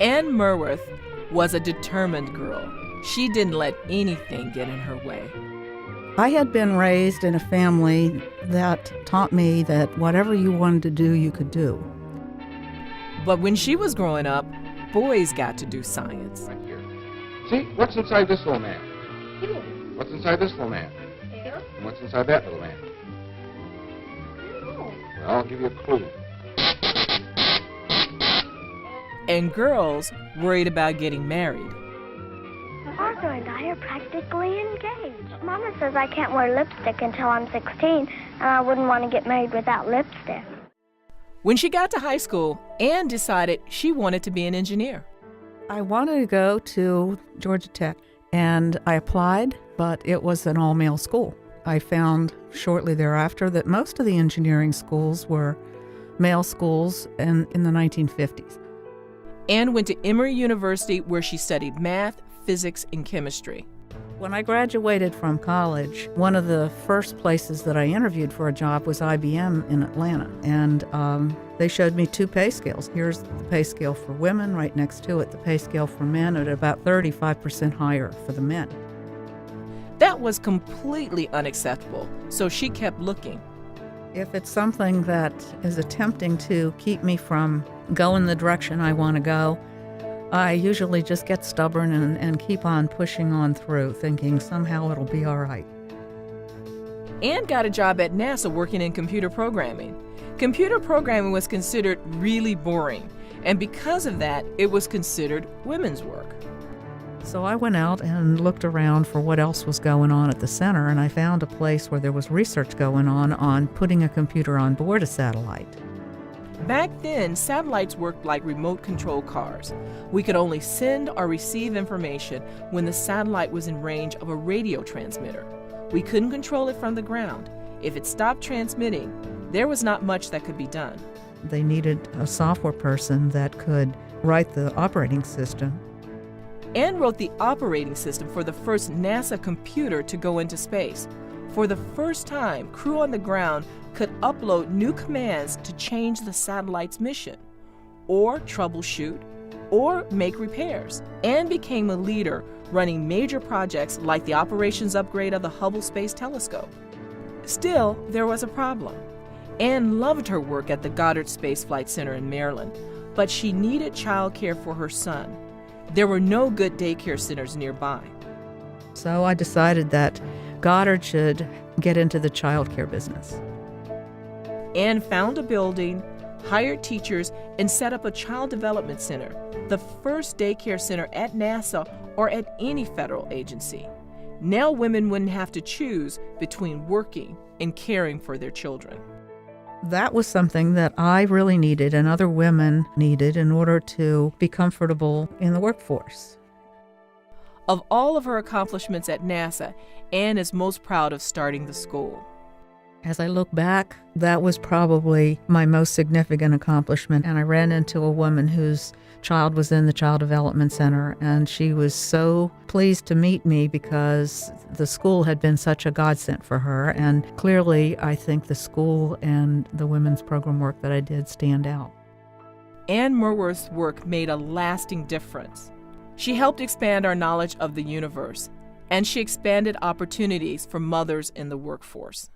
Ann Merwarth was a determined girl. She didn't let anything get in her way. I had been raised in a family that taught me that whatever you wanted to do, you could do. But when she was growing up, boys got to do science. Right here. See, what's inside this little man? Here. What's inside this little man? Here. And what's inside that little man? Oh. Well, I'll give you a clue. And girls worried about getting married. Arthur and I are practically engaged. Mama says I can't wear lipstick until I'm 16, and I wouldn't want to get married without lipstick. When she got to high school, Ann decided she wanted to be an engineer. I wanted to go to Georgia Tech, and I applied, but it was an all-male school. I found shortly thereafter that most of the engineering schools were male schools in the 1950s. Ann went to Emory University, where she studied math, physics, and chemistry. When I graduated from college, one of the first places that I interviewed for a job was IBM in Atlanta, and they showed me two pay scales. Here's the pay scale for women, right next to it, the pay scale for men at about 35% higher for the men. That was completely unacceptable, so she kept looking. If it's something that is attempting to keep me from going the direction I want to go, I usually just get stubborn and keep on pushing on through, thinking somehow it'll be all right. Ann got a job at NASA working in computer programming. Computer programming was considered really boring, and because of that, it was considered women's work. So I went out and looked around for what else was going on at the center, and I found a place where there was research going on putting a computer on board a satellite. Back then, satellites worked like remote control cars. We could only send or receive information when the satellite was in range of a radio transmitter. We couldn't control it from the ground. If it stopped transmitting, there was not much that could be done. They needed a software person that could write the operating system. Ann wrote the operating system for the first NASA computer to go into space. For the first time, crew on the ground could upload new commands to change the satellite's mission, or troubleshoot, or make repairs. Ann became a leader running major projects like the operations upgrade of the Hubble Space Telescope. Still, there was a problem. Ann loved her work at the Goddard Space Flight Center in Maryland, but she needed childcare for her son. There were no good daycare centers nearby. So I decided that Goddard should get into the childcare business. Ann found a building, hired teachers, and set up a child development center, the first daycare center at NASA or at any federal agency. Now women wouldn't have to choose between working and caring for their children. That was something that I really needed and other women needed in order to be comfortable in the workforce. Of all of her accomplishments at NASA, Ann is most proud of starting the school. As I look back, that was probably my most significant accomplishment. And I ran into a woman whose child was in the Child Development Center, and she was so pleased to meet me because the school had been such a godsend for her. And clearly, I think the school and the women's program work that I did stand out. Ann Merwarth's work made a lasting difference. She helped expand our knowledge of the universe, and she expanded opportunities for mothers in the workforce.